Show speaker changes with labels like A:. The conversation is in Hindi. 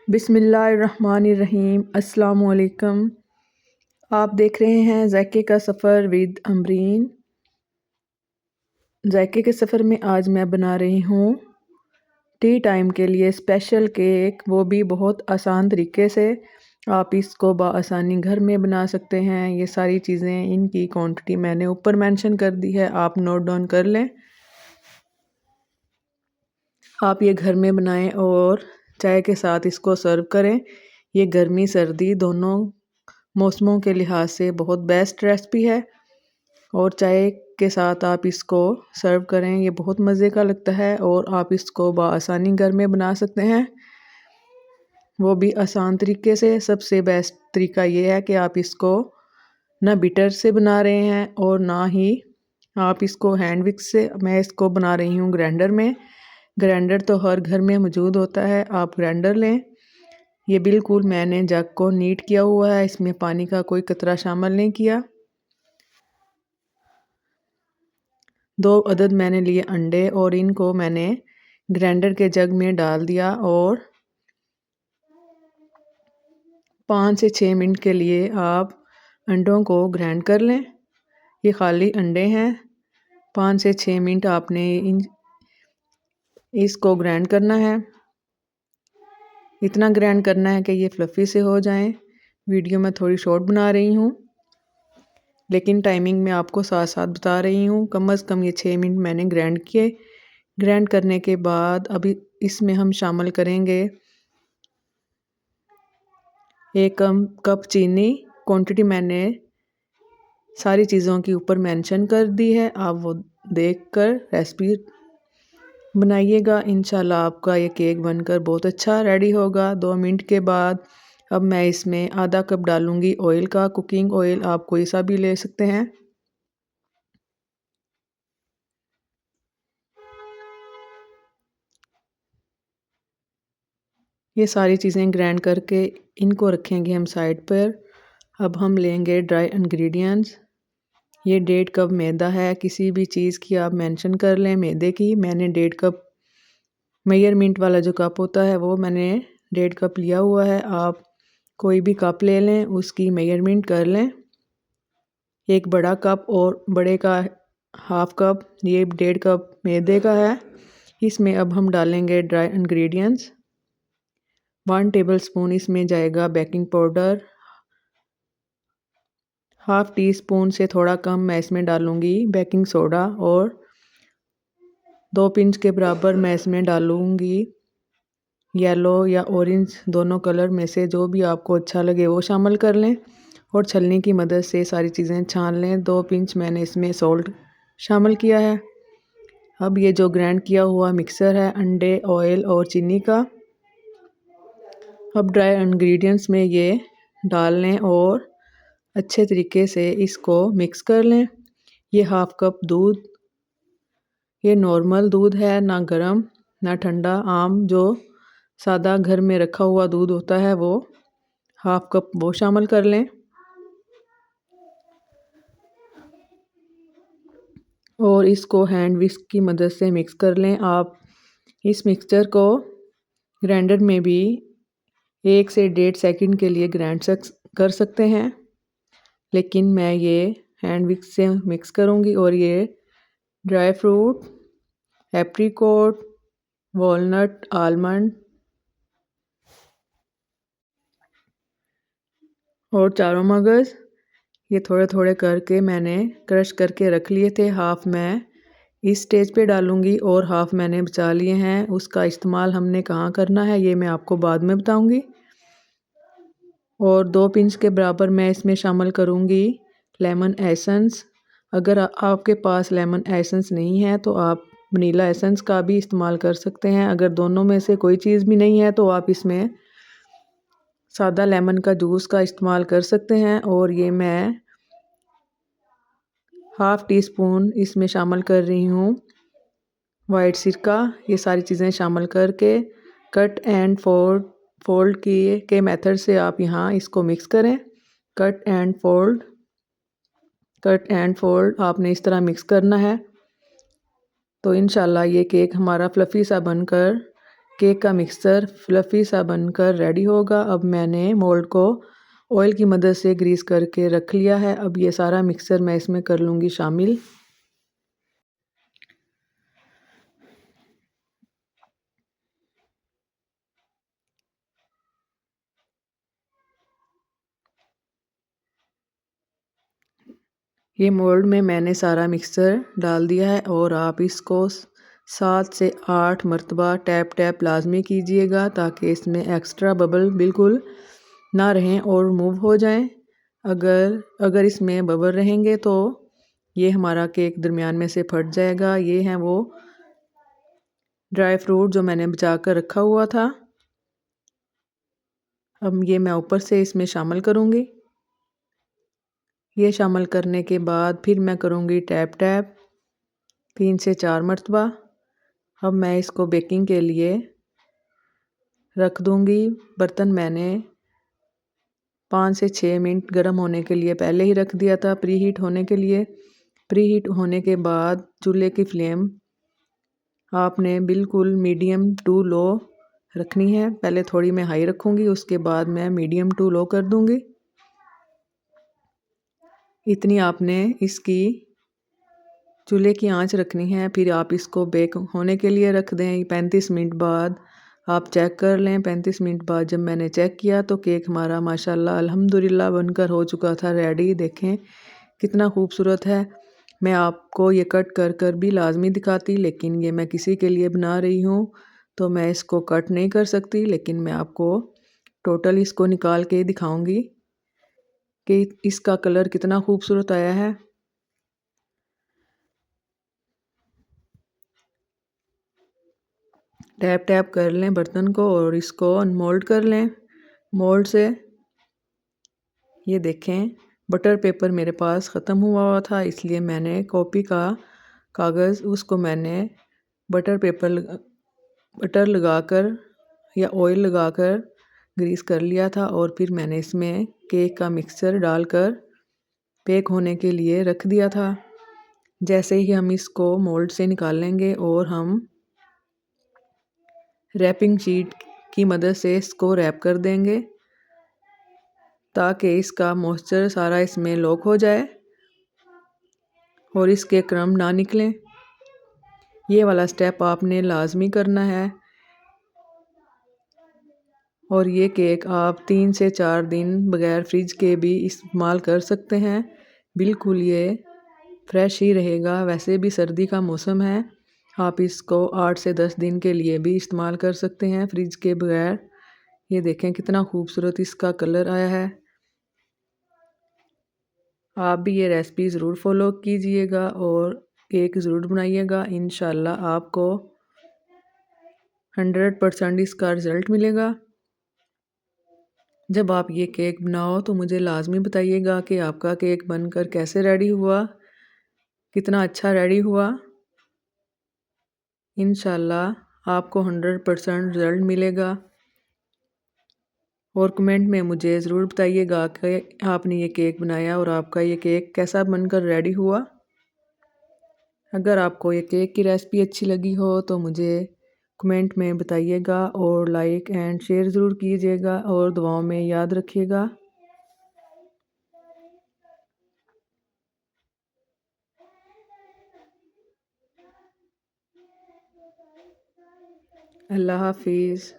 A: बिस्मिल्लाहिर्रहमानिर्रहीम। अस्सलामुअलैकुम। आप देख रहे हैं ज़ायके का सफ़र विद अमरीन। ज़ायके के सफ़र में आज मैं बना रही हूँ टी टाइम के लिए स्पेशल केक, वो भी बहुत आसान तरीके से। आप इसको बआसानी घर में बना सकते हैं। ये सारी चीज़ें, इनकी क्वांटिटी मैंने ऊपर मेंशन कर दी है, आप नोट डाउन कर लें। आप ये घर में बनाएं और चाय के साथ इसको सर्व करें। ये गर्मी सर्दी दोनों मौसमों के लिहाज से बहुत बेस्ट रेसिपी है और चाय के साथ आप इसको सर्व करें, ये बहुत मज़े का लगता है और आप इसको बआसानी घर में बना सकते हैं, वो भी आसान तरीके से। सबसे बेस्ट तरीका ये है कि आप इसको ना बीटर से बना रहे हैं और ना ही आप इसको हैंड विक्स से। मैं इसको बना रही हूँ ग्राइंडर में। ग्राइंडर तो हर घर में मौजूद होता है, आप ग्राइंडर लें। ये बिल्कुल मैंने जग को नीट किया हुआ है, इसमें पानी का कोई कतरा शामिल नहीं किया। 2 अदद मैंने लिए अंडे और इनको मैंने ग्राइंडर के जग में डाल दिया और 5 से 6 मिनट के लिए आप अंडों को ग्राइंड कर लें। ये खाली अंडे हैं। 5 से 6 मिनट आपने इसको ग्राइंड करना है। इतना ग्राइंड करना है कि ये फ्लफ़ी से हो जाएं। वीडियो में थोड़ी शॉर्ट बना रही हूँ, लेकिन टाइमिंग में आपको साथ साथ बता रही हूँ। कम से कम ये 6 मिनट मैंने ग्राइंड किए। ग्राइंड करने के बाद अभी इसमें हम शामिल करेंगे 1 कप चीनी। क्वांटिटी मैंने सारी चीज़ों के ऊपर मेंशन कर दी है, आप वो देखकर रेसिपी बनाइएगा। इंशाल्लाह आपका ये केक बनकर बहुत अच्छा रेडी होगा। 2 मिनट के बाद अब मैं इसमें आधा कप डालूँगी ऑयल का, कुकिंग ऑयल आप कोई सा भी ले सकते हैं। ये सारी चीज़ें ग्राइंड करके इनको रखेंगे हम साइड पर। अब हम लेंगे ड्राई इंग्रेडिएंट्स। ये 1.5 कप मैदा है, किसी भी चीज़ की आप मेंशन कर लें मैदे की। मैंने 1.5 कप मेजरमेंट वाला जो कप होता है वो मैंने 1.5 कप लिया हुआ है। आप कोई भी कप ले लें, उसकी मेजरमेंट कर लें। एक बड़ा कप और बड़े का हाफ कप, ये 1.5 कप मैदे का है। इसमें अब हम डालेंगे ड्राई इंग्रेडिएंट्स। 1 टेबलस्पून इसमें जाएगा baking powder. Half tea spoon से थोड़ा कम मैं इसमें डालूँगी बेकिंग सोडा और 2 पिंच के बराबर मैं इसमें डालूँगी येलो या ऑरेंज, दोनों कलर में से जो भी आपको अच्छा लगे वो शामिल कर लें और छलनी की मदद से सारी चीज़ें छान लें। 2 पिंच मैंने इसमें सॉल्ट शामिल किया है। अब ये जो ग्राइंड किया हुआ मिक्सर है अंडे, ऑयल और चीनी का, अब ड्राई इंग्रेडिएंट्स में ये डाल लें और अच्छे तरीके से इसको मिक्स कर लें। ये हाफ कप दूध, ये नॉर्मल दूध है, ना गर्म ना ठंडा, आम जो सादा घर में रखा हुआ दूध होता है वो हाफ कप वो शामिल कर लें और इसको हैंड विस्क की मदद से मिक्स कर लें। आप इस मिक्सचर को ग्राइंडर में भी 1 से 1.5 सेकंड के लिए ग्राइंड कर सकते हैं, लेकिन मैं ये हैंड विस्क से मिक्स करूँगी और ये dry fruit, apricot, walnut, almond और चारों मगज़ ये थोड़े थोड़े करके मैंने क्रश करके रख लिए थे। हाफ़ मैं इस स्टेज पे डालूँगी और हाफ़ मैंने बचा लिए हैं। उसका इस्तेमाल हमने कहाँ करना है ये मैं आपको बाद में बताऊँगी। और 2 पिंच के बराबर मैं इसमें शामिल करूँगी लेमन एसेंस। अगर आपके पास लेमन एसेंस नहीं है तो आप वनीला एसेंस का भी इस्तेमाल कर सकते हैं। अगर दोनों में से कोई चीज़ भी नहीं है तो आप इसमें सादा लेमन का जूस का इस्तेमाल कर सकते हैं। और ये मैं हाफ़ टी स्पून इसमें शामिल कर रही हूँ वाइट सिरका। ये सारी चीज़ें शामिल करके कट एंड फोल्ड किए के मेथड से आप यहाँ इसको मिक्स करें। कट एंड फोल्ड आपने इस तरह मिक्स करना है। तो इंशाल्लाह ये केक हमारा फ्लफ़ी सा बनकर केक का मिक्सचर फ्लफ़ी सा बनकर रेडी होगा। अब मैंने मोल्ड को ऑयल की मदद से ग्रीस करके रख लिया है। अब ये सारा मिक्सचर मैं इसमें कर लूँगी शामिल। ये मोल्ड में मैंने सारा मिक्सचर डाल दिया है और आप इसको 7 से 8 मरतबा टैप लाजमी कीजिएगा ताकि इसमें एक्स्ट्रा बबल बिल्कुल ना रहें और मूव हो जाएं। अगर इसमें बबल रहेंगे तो ये हमारा केक दरमियान में से फट जाएगा। ये हैं वो ड्राई फ्रूट जो मैंने बचा कर रखा हुआ था। अब ये मैं ऊपर से इसमें शामिल करूँगी। ये शामिल करने के बाद फिर मैं करूँगी टैप 3 से 4 मरतबा। अब मैं इसको बेकिंग के लिए रख दूँगी। बर्तन मैंने 5 से 6 मिनट गर्म होने के लिए पहले ही रख दिया था प्री हीट होने के लिए। प्री हीट होने के बाद चूल्हे की फ्लेम आपने बिल्कुल मीडियम टू लो रखनी है। पहले थोड़ी मैं हाई रखूँगी, उसके बाद मैं मीडियम टू लो कर दूँगी। इतनी आपने इसकी चूल्हे की आंच रखनी है। फिर आप इसको बेक होने के लिए रख दें। 35 मिनट बाद आप चेक कर लें। 35 मिनट बाद जब मैंने चेक किया तो केक हमारा माशाल्लाह अल्हम्दुलिल्लाह बनकर हो चुका था रेडी। देखें कितना खूबसूरत है। मैं आपको ये कट कर कर भी लाजमी दिखाती, लेकिन ये मैं किसी के लिए बना रही हूँ तो मैं इसको कट नहीं कर सकती, लेकिन मैं आपको टोटल इसको निकाल के दिखाऊंगी कि इसका कलर कितना खूबसूरत आया है। टैप कर लें बर्तन को और इसको अनमोल्ड कर लें मोल्ड से। ये देखें बटर पेपर मेरे पास ख़त्म हुआ था, इसलिए मैंने कॉपी का कागज़ उसको मैंने बटर लगाकर या ऑयल लगाकर ग्रीस कर लिया था और फिर मैंने इसमें केक का मिक्सचर डालकर बेक होने के लिए रख दिया था। जैसे ही हम इसको मोल्ड से निकाल लेंगे और हम रैपिंग शीट की मदद से इसको रैप कर देंगे ताकि इसका मॉइस्चर सारा इसमें लॉक हो जाए और इसके क्रम्ब ना निकलें। ये वाला स्टेप आपने लाजमी करना है और ये केक आप 3 से 4 दिन बग़ैर फ्रिज के भी इस्तेमाल कर सकते हैं। बिल्कुल ये फ्रेश ही रहेगा। वैसे भी सर्दी का मौसम है, आप इसको 8 से 10 दिन के लिए भी इस्तेमाल कर सकते हैं फ्रिज के बगैर। ये देखें कितना खूबसूरत इसका कलर आया है। आप भी ये रेसिपी ज़रूर फॉलो कीजिएगा और केक ज़रूर बनाइएगा। इंशाल्लाह आपको 100% इसका रिज़ल्ट मिलेगा। जब आप ये केक बनाओ तो मुझे लाजमी बताइएगा कि आपका केक बनकर कैसे रेडी हुआ, कितना अच्छा रेडी हुआ। इंशाल्लाह आपको 100% रिज़ल्ट मिलेगा और कमेंट में मुझे ज़रूर बताइएगा कि आपने ये केक बनाया और आपका ये केक कैसा बनकर रेडी हुआ। अगर आपको ये केक की रेसिपी अच्छी लगी हो तो मुझे कमेंट में बताइएगा और लाइक एंड शेयर ज़रूर कीजिएगा और दुआओं में याद रखिएगा। अल्लाह हाफिज़।